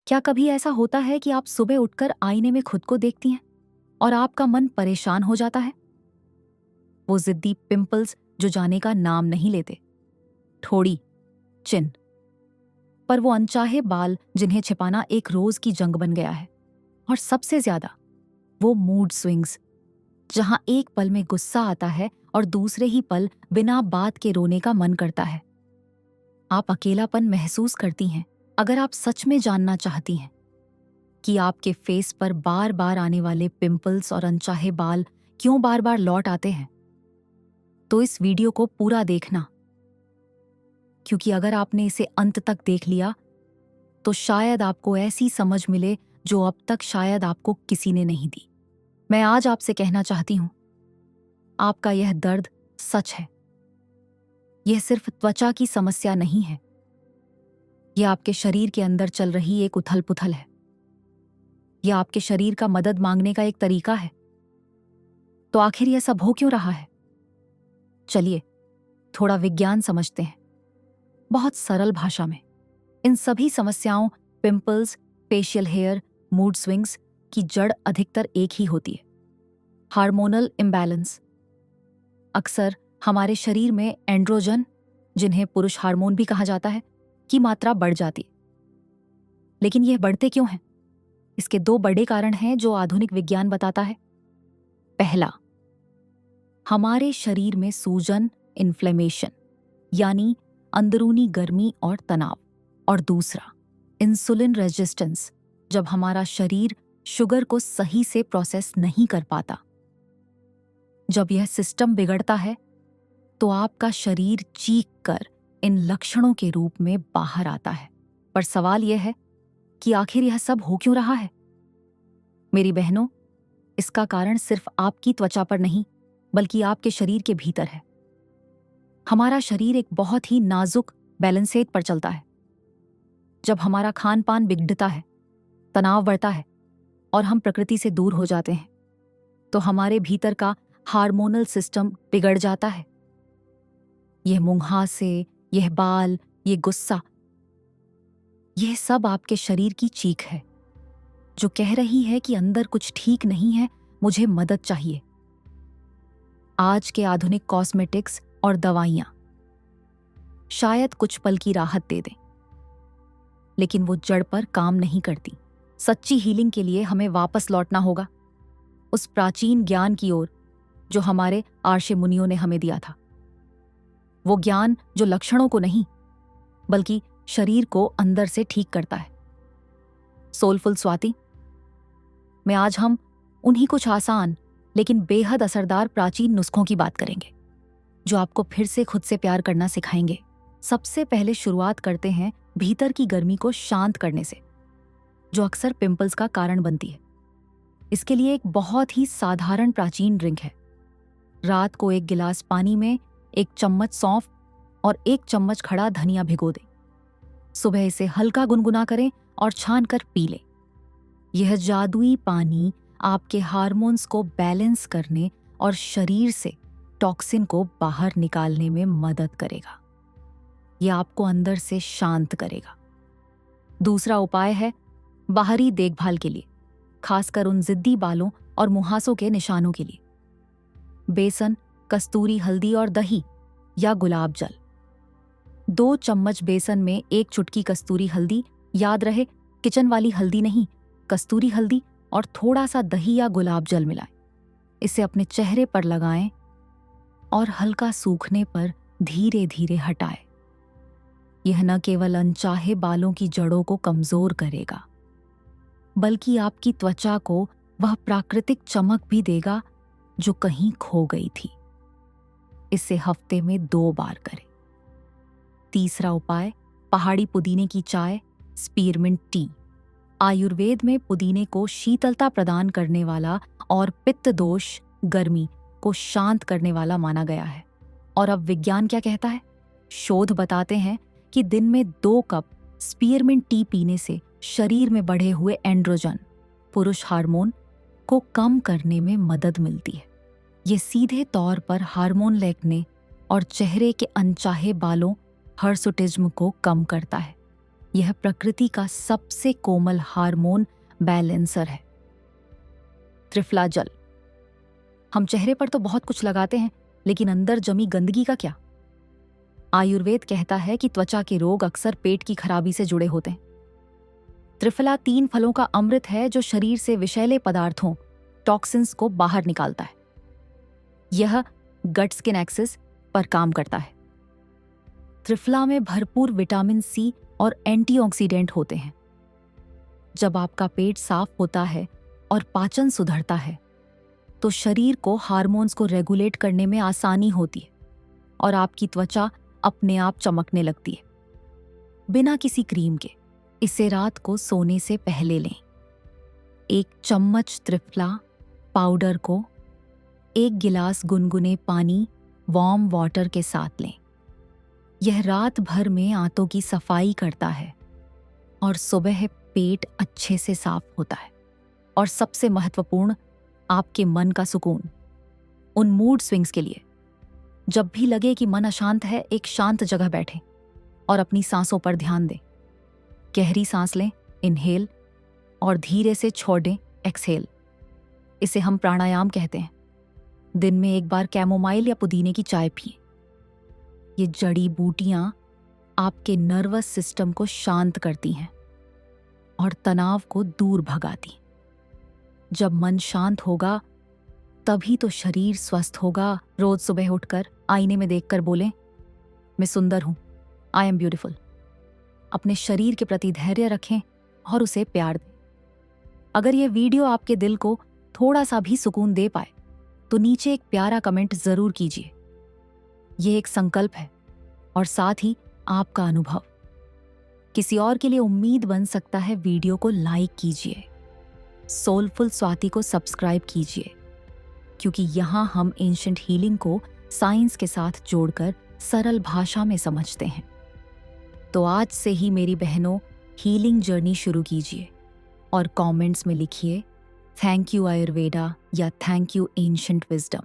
क्या कभी ऐसा होता है कि आप सुबह उठकर आईने में खुद को देखती हैं और आपका मन परेशान हो जाता है? वो जिद्दी पिंपल्स जो जाने का नाम नहीं लेते, ठोड़ी, चिन, पर वो अनचाहे बाल जिन्हें छिपाना एक रोज की जंग बन गया है। और सबसे ज्यादा वो मूड स्विंग्स, जहां एक पल में गुस्सा आता है और दूसरे ही पल बिना बात के रोने का मन करता है। आप अकेलापन महसूस करती हैं अगर आप सच में जानना चाहती हैं कि आपके फेस पर बार बार आने वाले पिंपल्स और अनचाहे बाल क्यों बार बार लौट आते हैं, तो इस वीडियो को पूरा देखना, क्योंकि अगर आपने इसे अंत तक देख लिया तो शायद आपको ऐसी समझ मिले जो अब तक शायद आपको किसी ने नहीं दी। मैं आज आपसे कहना चाहती हूं, आपका यह दर्द सच है। यह सिर्फ त्वचा की समस्या नहीं है, यह आपके शरीर के अंदर चल रही एक उथल पुथल है। यह आपके शरीर का मदद मांगने का एक तरीका है। तो आखिर यह सब हो क्यों रहा है? चलिए थोड़ा विज्ञान समझते हैं, बहुत सरल भाषा में। इन सभी समस्याओं, pimples, facial hair, mood swings की जड़ अधिकतर एक ही होती है, हार्मोनल इम्बैलेंस। अक्सर हमारे शरीर में एंड्रोजन, जिन्हें पुरुष हार्मोन भी कहा जाता है, की मात्रा बढ़ जाती है। लेकिन यह बढ़ते क्यों हैं? इसके दो बड़े कारण हैं जो आधुनिक विज्ञान बताता है। पहला, हमारे शरीर में सूजन, इन्फ्लेमेशन, यानी अंदरूनी गर्मी और तनाव। और दूसरा, इंसुलिन रेजिस्टेंस, जब हमारा शरीर शुगर को सही से प्रोसेस नहीं कर पाता। जब यह सिस्टम बिगड़ता है तो आपका शरीर चीख कर इन लक्षणों के रूप में बाहर आता है। पर सवाल यह है कि आखिर यह सब हो क्यों रहा है? मेरी बहनों, इसका कारण सिर्फ आपकी त्वचा पर नहीं, बल्कि आपके शरीर के भीतर है। हमारा शरीर एक बहुत ही नाजुक बैलेंसेट पर चलता है। जब हमारा खान पान बिगड़ता है, तनाव बढ़ता है और हम प्रकृति से दूर हो जाते हैं, तो हमारे भीतर का हार्मोनल सिस्टम बिगड़ जाता है। यह मुंहासे, यह बाल, यह गुस्सा, यह सब आपके शरीर की चीख है जो कह रही है कि अंदर कुछ ठीक नहीं है, मुझे मदद चाहिए। आज के आधुनिक कॉस्मेटिक्स और दवाइयां शायद कुछ पल की राहत दे दें, लेकिन वो जड़ पर काम नहीं करती। सच्ची हीलिंग के लिए हमें वापस लौटना होगा उस प्राचीन ज्ञान की ओर जो हमारे आर्षे मुनियों ने हमें दिया था। वो ज्ञान जो लक्षणों को नहीं, बल्कि शरीर को अंदर से ठीक करता है। सोलफुल स्वाति में आज हम उन्हीं कुछ आसान लेकिन बेहद असरदार प्राचीन नुस्खों की बात करेंगे जो आपको फिर से खुद से प्यार करना सिखाएंगे। सबसे पहले शुरुआत करते हैं भीतर की गर्मी को शांत करने से, जो अक्सर पिंपल्स का कारण बनती है। इसके लिए एक बहुत ही साधारण प्राचीन ड्रिंक है। रात को एक गिलास पानी में 1 चम्मच सौंफ और 1 चम्मच खड़ा धनिया भिगो दें। सुबह इसे हल्का गुनगुना करें और छान कर पी लें। यह जादुई पानी आपके हार्मोन्स को बैलेंस करने और शरीर से टॉक्सिन को बाहर निकालने में मदद करेगा। यह आपको अंदर से शांत करेगा। दूसरा उपाय है बाहरी देखभाल के लिए, खासकर उन जिद्दी बालों और मुहासों के निशानों के लिए। बेसन, कस्तूरी हल्दी और दही या गुलाब जल। 2 चम्मच बेसन में 1 चुटकी कस्तूरी हल्दी, याद रहे किचन वाली हल्दी नहीं, कस्तूरी हल्दी, और थोड़ा सा दही या गुलाब जल मिलाएं। इसे अपने चेहरे पर लगाएं और हल्का सूखने पर धीरे धीरे हटाएं। यह न केवल अनचाहे बालों की जड़ों को कमजोर करेगा, बल्कि आपकी त्वचा को वह प्राकृतिक चमक भी देगा जो कहीं खो गई थी। इसे हफ्ते में 2 बार करें। तीसरा उपाय, पहाड़ी पुदीने की चाय, स्पीरमिंट टी। आयुर्वेद में पुदीने को शीतलता प्रदान करने वाला और पित्त दोष, गर्मी को शांत करने वाला माना गया है। और अब विज्ञान क्या कहता है? शोध बताते हैं कि दिन में 2 कप स्पीरमिंट टी पीने से शरीर में बढ़े हुए एंड्रोजन, पुरुष हार्मोन, को कम करने में मदद मिलती है। ये सीधे तौर पर हार्मोन लेकने और चेहरे के अनचाहे बालों, हर्सुटिज्म को कम करता है। यह प्रकृति का सबसे कोमल हार्मोन बैलेंसर है। त्रिफला जल। हम चेहरे पर तो बहुत कुछ लगाते हैं, लेकिन अंदर जमी गंदगी का क्या? आयुर्वेद कहता है कि त्वचा के रोग अक्सर पेट की खराबी से जुड़े होते हैं। त्रिफला 3 फलों का अमृत है जो शरीर से विषैले पदार्थों, टॉक्सिन्स को बाहर निकालता है। यह गट स्किन एक्सिस पर काम करता है। त्रिफला में भरपूर विटामिन सी और एंटीऑक्सीडेंट होते हैं। जब आपका पेट साफ होता है और पाचन सुधरता है, तो शरीर को हार्मोन्स को रेगुलेट करने में आसानी होती है और आपकी त्वचा अपने आप चमकने लगती है, बिना किसी क्रीम के। इसे रात को सोने से पहले लें। 1 चम्मच त्रिफला पाउडर को 1 गिलास गुनगुने पानी वार्म वाटर के साथ लें। यह रात भर में आंतों की सफाई करता है और सुबह पेट अच्छे से साफ होता है। और सबसे महत्वपूर्ण, आपके मन का सुकून। उन मूड स्विंग्स के लिए, जब भी लगे कि मन अशांत है, एक शांत जगह बैठें और अपनी सांसों पर ध्यान दें। गहरी सांस लें, इनहेल, और धीरे से छोड़ें, एक्सहेल। इसे हम प्राणायाम कहते हैं। दिन में 1 बार कैमोमाइल या पुदीने की चाय पिएं। ये जड़ी बूटियां आपके नर्वस सिस्टम को शांत करती हैं और तनाव को दूर भगाती। जब मन शांत होगा, तभी तो शरीर स्वस्थ होगा। रोज सुबह उठकर आईने में देखकर बोलें, मैं सुंदर हूं, आई एम ब्यूटिफुल। अपने शरीर के प्रति धैर्य रखें और उसे प्यार दें। अगर ये वीडियो आपके दिल को थोड़ा सा भी सुकून दे पाए, तो नीचे एक प्यारा कमेंट जरूर कीजिए। ये एक संकल्प है और साथ ही आपका अनुभव किसी और के लिए उम्मीद बन सकता है। वीडियो को लाइक कीजिए, सोलफुल स्वाति को सब्सक्राइब कीजिए, क्योंकि यहाँ हम एंशिएंट हीलिंग को साइंस के साथ जोड़कर सरल भाषा में समझते हैं। तो आज से ही मेरी बहनों, हीलिंग जर्नी शुरू कीजिए और कमेंट्स में लिखिए, थैंक यू आयुर्वेदा या थैंक यू एंशिएंट विजडम।